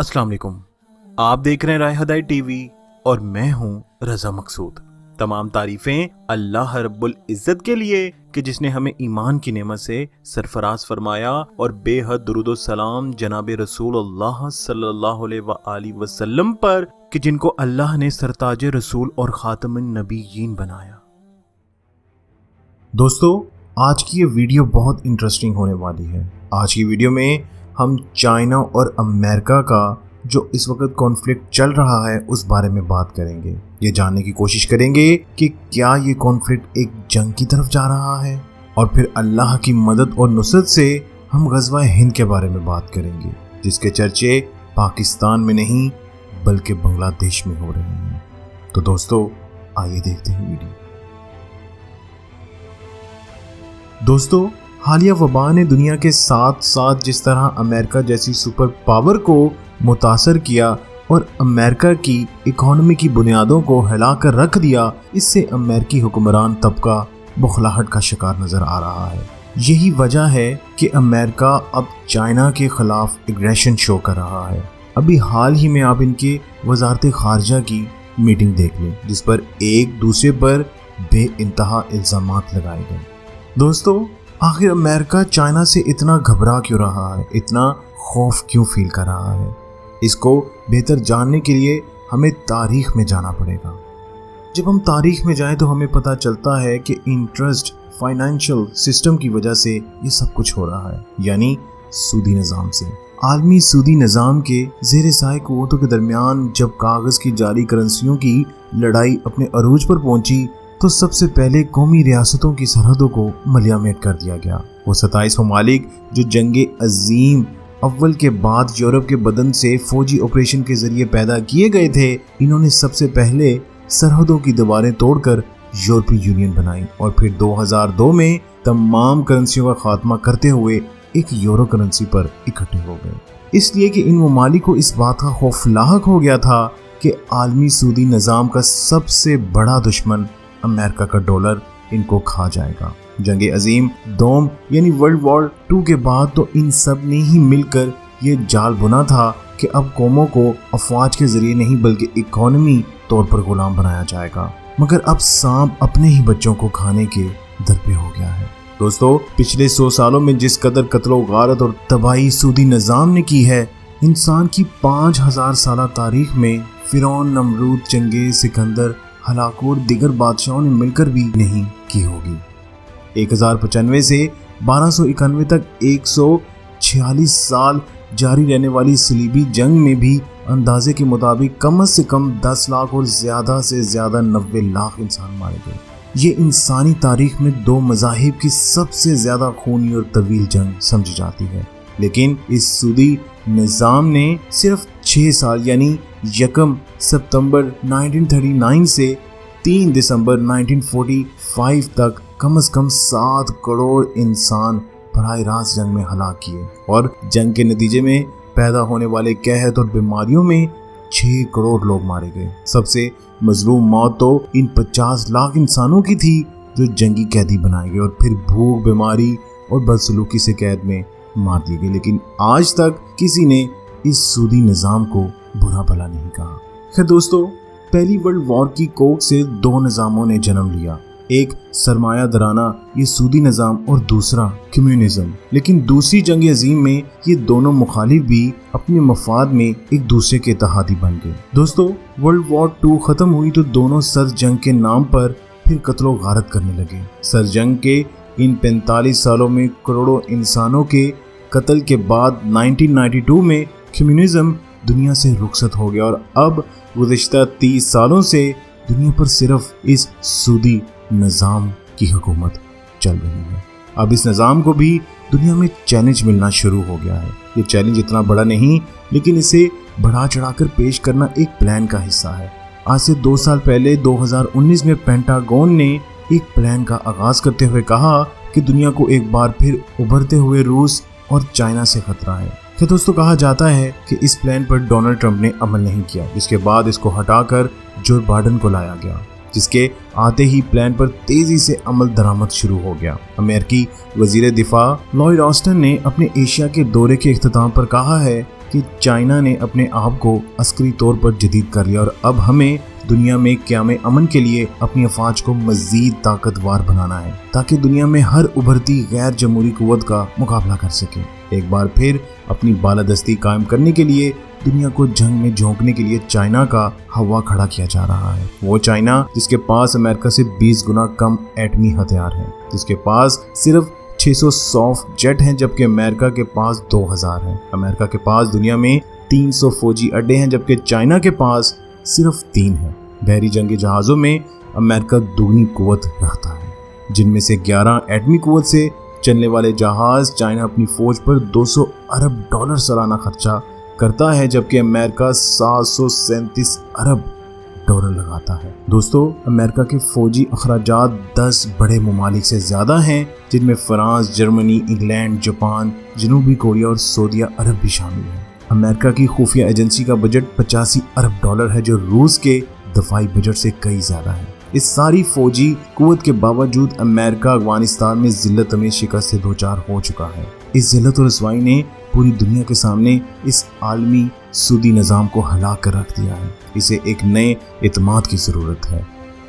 अस्सलाम वालेकुम। आप देख रहे हैं राय हदायत टीवी और मैं हूं रजा मकसूद। तमाम तारीफें अल्लाह रब्बुल इज़्ज़त के लिए कि जिसने हमें ईमान की नेमत से सरफराज फरमाया और बेहद दुरूद व सलाम जनाब रसूलुल्लाह सल्लल्लाहु अलैहि वसल्लम पर कि जिनको अल्लाह ने सरताज रसूल और खातमुन नबीयीन बनाया। दोस्तों, आज की ये वीडियो बहुत इंटरेस्टिंग होने वाली है। आज की वीडियो में हम चाइना और अमेरिका का जो इस वक्त कॉन्फ्लिक्ट चल रहा है उस बारे में बात करेंगे। ये जानने की कोशिश करेंगे कि क्या ये कॉन्फ्लिक्ट एक जंग की तरफ जा रहा है, और फिर अल्लाह की मदद और नुसरत से हम गज़वा हिंद के बारे में बात करेंगे, जिसके चर्चे पाकिस्तान में नहीं बल्कि बांग्लादेश में हो रहे हैं। तो दोस्तों, आइए देखते हैं वीडियो। दोस्तों, हालिया वबा ने दुनिया के साथ साथ जिस तरह अमेरिका जैसी सुपर पावर को मुतासर किया और अमेरिका की इकोनॉमी की बुनियादों को हिलाकर रख दिया, इससे अमेरिकी हुक्मरान तबका बौखलाहट का शिकार नजर आ रहा है। यही वजह है कि अमेरिका अब चाइना के खिलाफ एग्रेशन शो कर रहा है। अभी हाल ही में आप इनके वजारत खारजा की मीटिंग देख लें, जिस पर एक दूसरे पर बेइंतहा इल्जामात लगाए गए। दोस्तों, आखिर अमेरिका चाइना से इतना घबरा क्यों रहा है, इतना खौफ क्यों फील कर रहा है? इसको बेहतर जानने के लिए हमें तारीख में जाना पड़ेगा। जब हम तारीख में जाएं तो हमें पता चलता है कि इंटरेस्ट फाइनेंशियल सिस्टम की वजह से ये सब कुछ हो रहा है, यानी सूदी निज़ाम से। आलमी सूदी निज़ाम के ज़ेर साए क़ुव्वतों के दरमियान जब कागज़ की जाली करेंसियों की लड़ाई अपने अरूज पर पहुंची तो सबसे पहले कौमी रियासतों की सरहदों को मलियामेट कर दिया गया। वो 27 ममालिक जो जंगे अजीम अव्वल के बाद यूरोप के बदन से फौजी ऑपरेशन के जरिए पैदा किए गए थे, इन्होंने सबसे पहले सरहदों की दीवारें तोड़कर यूरोपीय यूनियन बनाई और फिर 2002 में तमाम करेंसियों का खात्मा करते हुए एक यूरो करेंसी पर इकट्ठे हो गए। इसलिए कि इन ममालिक को इस बात का खौफ लाहक हो गया था कि आलमी सूदी निज़ाम का सबसे बड़ा दुश्मन अमेरिका का डॉलर इनको खा जाएगा। जंगे अजीम दोम यानी वर्ल्ड वॉर 2 के बाद तो इन सब ने ही मिलकर ये जाल बुना था कि अब कौमों को अफवाज के जरिए नहीं बल्कि इकोनॉमी तौर पर गुलाम बनाया जाएगा। मगर अब सांप अपने ही बच्चों को खाने के दर पे हो गया है। दोस्तों, पिछले 100 सालों में जिस कदर कत्लो गारत और तबाही सूदी निज़ाम ने की है, इंसान की 5000 साल तारीख में फिरौन, नमरूद, चंगेज, सिकंदर, हलाकूर दिगर बादशाहों ने मिलकर भी नहीं की होगी। 1095 से 1291 तक 146 साल जारी रहने वाली सलीबी जंग में भी अंदाजे के मुताबिक कम से कम 10 लाख और ज़्यादा से ज़्यादा 90 लाख इंसान मारे गए। ये इंसानी तारीख में 2 मज़ाहिब की सबसे ज़्यादा खूनी और तवील जंग समझी जाती है। लेकिन इस सूदी निज़ाम ने सिर्फ 6 साल यानी 1 सितंबर 1939 से 3 दिसंबर 1945 तक कम से कम 7 करोड़ इंसान बराह रास्त जंग में हलाक किए और जंग के नतीजे में पैदा होने वाले कहत और बीमारियों में 6 करोड़ लोग मारे गए। सबसे मजलूम मौत तो इन 50 लाख इंसानों की थी जो जंगी कैदी बनाए गए और फिर भूख, बीमारी और बदसलूकी से कैद में मार दिए गए। लेकिन आज तक किसी ने इस सूदी निज़ाम को बुरा भला नहीं कहा। खैर दोस्तों, पहली वर्ल्ड वॉर की कोख से 2 निज़ामों ने जन्म लिया, एक सरमाया दराना ये सूदी निज़ाम और दूसरा कम्युनिज्म। लेकिन दूसरी जंग अजीम में ये दोनों मुखालिफ भी अपने मफाद में एक दूसरे के इत्तेहादी बन गए। दोस्तों, वर्ल्ड वॉर 2 खत्म हुई तो दोनों सर जंग के नाम पर फिर कत्लो गारत करने लगे। सर जंग के इन 45 सालों में करोड़ों इंसानों के कत्ल के बाद 1992 में कम्युनिज्म दुनिया से रुखसत हो गया और अब गुज़िश्ता 30 सालों से दुनिया पर सिर्फ इस सूदी निज़ाम की हुकूमत चल रही है। अब इस निज़ाम को भी दुनिया में चैलेंज मिलना शुरू हो गया है। ये चैलेंज इतना बड़ा नहीं, लेकिन इसे बढ़ा चढ़ाकर पेश करना एक प्लान का हिस्सा है। आज से 2 साल पहले 2019 में पेंटागन ने एक प्लान का आगाज करते हुए कहा कि दुनिया को एक बार फिर उभरते हुए रूस और चाइना से खतरा है। तो दोस्तों, कहा जाता है कि इस प्लान पर डोनाल्ड ट्रंप ने अमल नहीं किया, जिसके बाद इसको हटाकर जो बाइडेन को लाया गया, जिसके आते ही प्लान पर तेजी से अमल दरामद शुरू हो गया। अमेरिकी वजीर दिफा लॉयड ऑस्टिन ने अपने एशिया के दौरे के इख्तिताम पर कहा है کہ چائنا نے اپنے آپ کو عسکری طور پر جدید کر لیا اور اب ہمیں دنیا میں قیام امن کے لیے اپنی افواج کو مزید طاقتور بنانا ہے تاکہ دنیا میں ہر ابھرتی غیر جمہوری قوت کا مقابلہ کر سکے۔ ایک بار پھر اپنی بالادستی قائم کرنے کے لیے دنیا کو جنگ میں جھونکنے کے لیے چائنا کا ہوا کھڑا کیا جا رہا ہے۔ وہ چائنا جس کے پاس امریکہ سے 20 گنا کم ایٹمی ہتھیار ہیں، جس کے پاس صرف 600 سافٹ جیٹ ہیں جبکہ امریکہ کے پاس 2000 ہیں۔ امریکہ کے پاس دنیا میں 300 فوجی اڈے ہیں جبکہ چائنا کے پاس صرف 3 ہیں۔ بحری جنگی جہازوں میں امریکہ دگنی قوت رکھتا ہے، جن میں سے 11 ایٹمی قوت سے چلنے والے جہاز۔ چائنا اپنی فوج پر $200 ارب سالانہ خرچہ کرتا ہے جبکہ امریکہ $737 ارب لگاتا ہے۔ دوستو، امریکہ کے فوجی اخراجات 10 بڑے ممالک سے زیادہ ہیں، جن میں فرانس، جرمنی، انگلینڈ، جاپان، جنوبی کوریا اور سعودیہ عرب بھی شامل ہیں۔ امریکہ کی خفیہ ایجنسی کا بجٹ $85 ارب ہے جو روس کے دفاعی بجٹ سے کئی زیادہ ہے۔ اس ساری فوجی قوت کے باوجود امریکہ افغانستان میں ذلت آمیز شکست سے دوچار ہو چکا ہے۔ اس ذلت و رسوائی نے پوری دنیا کے سامنے اس عالمی سودی نظام کو ہلاک کر رکھ دیا ہے۔ اسے ایک نئے اعتماد کی ضرورت ہے۔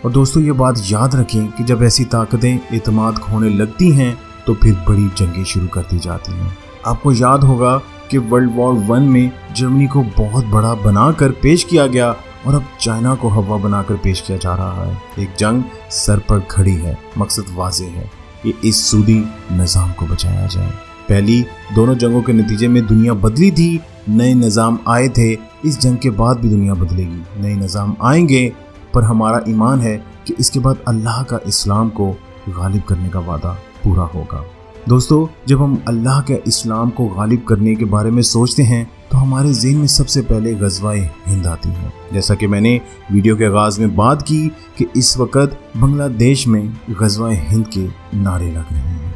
اور دوستو، یہ بات یاد رکھیں کہ جب ایسی طاقتیں اعتماد کھونے لگتی ہیں تو پھر بڑی جنگیں شروع کر دی جاتی ہیں۔ آپ کو یاد ہوگا کہ ورلڈ وار 1 میں جرمنی کو بہت بڑا بنا کر پیش کیا گیا اور اب چائنا کو ہوا بنا کر پیش کیا جا رہا ہے۔ ایک جنگ سر پر کھڑی ہے، مقصد واضح ہے کہ اس سودی نظام کو بچایا جائے۔ پہلی دونوں جنگوں کے نتیجے میں دنیا بدلی تھی، نئے نظام آئے تھے۔ اس جنگ کے بعد بھی دنیا بدلے گی، نئے نظام آئیں گے، پر ہمارا ایمان ہے کہ اس کے بعد اللہ کا اسلام کو غالب کرنے کا وعدہ پورا ہوگا۔ دوستو، جب ہم اللہ کے اسلام کو غالب کرنے کے بارے میں سوچتے ہیں تو ہمارے ذہن میں سب سے پہلے غزوہ ہند آتی ہے۔ جیسا کہ میں نے ویڈیو کے آغاز میں بات کی کہ اس وقت بنگلہ دیش میں غزوہ ہند کے نعرے لگ رہے ہیں۔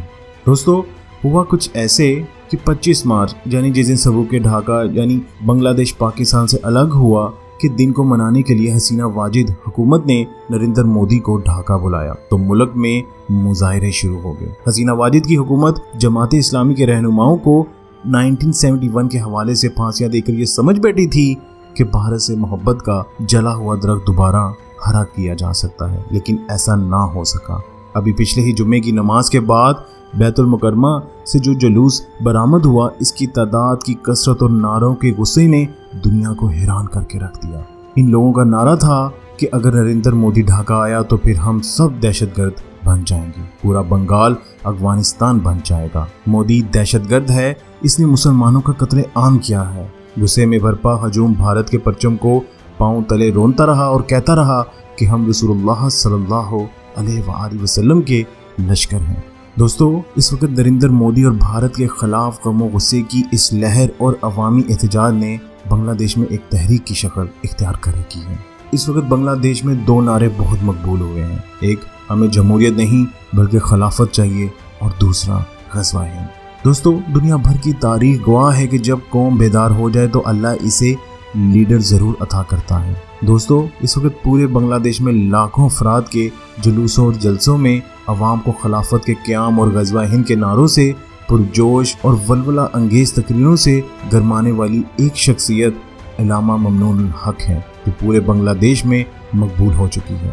دوستو، ہوا کچھ ایسے کہ 25 مارچ یعنی جس دن سبوک ڈھاکہ یعنی بنگلہ دیش پاکستان سے الگ ہوا کے دن کو منانے کے لیے حسینہ واجد حکومت نے نریندر مودی کو ڈھاکہ بلایا تو ملک میں مظاہرے شروع ہو گئے۔ حسینہ واجد کی حکومت جماعت اسلامی کے رہنماؤں کو 1971 کے حوالے سے پھانسیاں دے کر یہ سمجھ بیٹھی تھی کہ بھارت سے محبت کا جلا ہوا درخت دوبارہ ہرا کیا جا سکتا ہے، لیکن ایسا نہ ہو سکا۔ ابھی پچھلے ہی جمعے کی نماز کے بعد بیت المکرمہ سے جو جلوس برآمد ہوا، اس کی تعداد کی کثرت اور نعروں کے غصے نے دنیا کو حیران کر کے رکھ دیا۔ ان لوگوں کا نعرہ تھا کہ اگر نریندر مودی ڈھاکہ آیا تو پھر ہم سب دہشت گرد بن جائیں گے، پورا بنگال افغانستان بن جائے گا۔ مودی دہشت گرد ہے، اس نے مسلمانوں کا قتل عام کیا ہے۔ غصے میں بھرپا ہجوم بھارت کے پرچم کو پاؤں تلے رونتا رہا اور کہتا رہا کہ ہم رسول اللہ صلی اللہ علیہ وآلہ وسلم کے لشکر ہیں۔ دوستو، اس وقت نریندر مودی اور بھارت کے خلاف غم و غصے کی اس لہر اور عوامی احتجاج نے بنگلہ دیش میں ایک تحریک کی شکل اختیار کر رکھی ہے۔ اس وقت بنگلہ دیش میں 2 نعرے بہت مقبول ہوئے ہیں، ایک ہمیں جمہوریت نہیں بلکہ خلافت چاہیے اور دوسرا غزوہ ہند۔ دوستو، دنیا بھر کی تاریخ گواہ ہے کہ جب قوم بیدار ہو جائے تو اللہ اسے لیڈر ضرور عطا کرتا ہے۔ دوستو، اس وقت پورے بنگلہ دیش میں لاکھوں افراد کے جلوسوں اور جلسوں میں عوام کو خلافت کے قیام اور غزوہ ہند کے نعروں سے پرجوش اور ولولہ انگیز تقریروں سے گرمانے والی ایک شخصیت علامہ ممنون الحق ہے جو پورے بنگلہ دیش میں مقبول ہو چکی ہے۔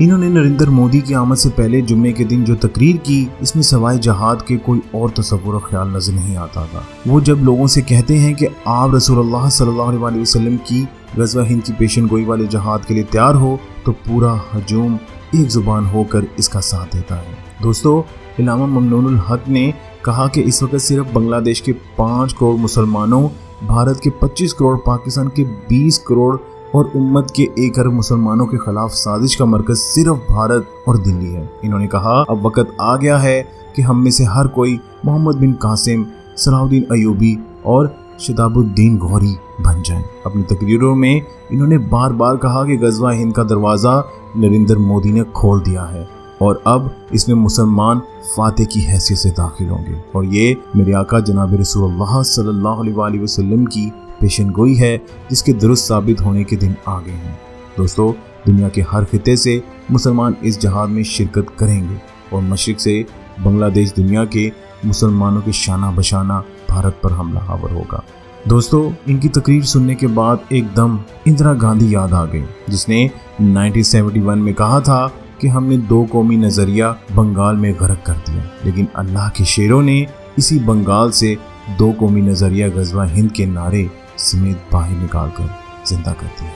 انہوں نے نریندر مودی کی آمد سے پہلے جمعے کے دن جو تقریر کی، اس میں سوائے جہاد کے کوئی اور تصور و خیال نظر نہیں آتا تھا۔ وہ جب لوگوں سے کہتے ہیں کہ آپ رسول اللہ صلی اللہ علیہ وسلم کی غزوہ ہند کی پیشن گوئی والے جہاد کے لیے تیار ہو تو پورا ہجوم ایک زبان ہو کر اس کا ساتھ دیتا ہے۔ دوستو، علامہ ممنون الحق نے کہا کہ اس وقت صرف بنگلہ دیش کے 5 کروڑ مسلمانوں، بھارت کے 25 کروڑ، پاکستان کے 20 کروڑ اور امت کے 1 ارب مسلمانوں کے خلاف سازش کا مرکز صرف بھارت اور دلی ہے۔ انہوں نے کہا اب وقت آ گیا ہے کہ ہم میں سے ہر کوئی محمد بن قاسم، صلاح الدین ایوبی اور شتاب الدین غوری بن جائیں۔ اپنی تقریروں میں انہوں نے بار بار کہا کہ غزوہ ہند کا دروازہ نریندر مودی نے کھول دیا ہے اور اب اس میں مسلمان فاتح کی حیثیت سے داخل ہوں گے، اور یہ میرے آقا جناب رسول اللہ صلی اللہ علیہ وآلہ وسلم کی پیشن گوئی ہے جس کے درست ثابت ہونے کے دن آ گئے ہیں۔ دوستو، دنیا کے ہر خطے سے مسلمان اس جہاد میں شرکت کریں گے اور مشرق سے بنگلہ دیش دنیا کے مسلمانوں کے شانہ بشانہ بھارت پر حملہ آور ہوگا۔ दोस्तों, इनकी तकरीर सुनने के बाद एकदम इंदिरा गांधी याद आ गई, जिसने 1971 में कहा था कि हमने दो कौमी नजरिया बंगाल में गर्क कर दिया, लेकिन अल्लाह के शेरों ने इसी बंगाल से दो कौमी नजरिया गजवा हिंद के नारे समेत बाहर निकालकर जिंदा कर दिया।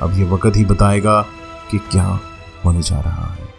अब ये वक्त ही बताएगा कि क्या होने जा रहा है।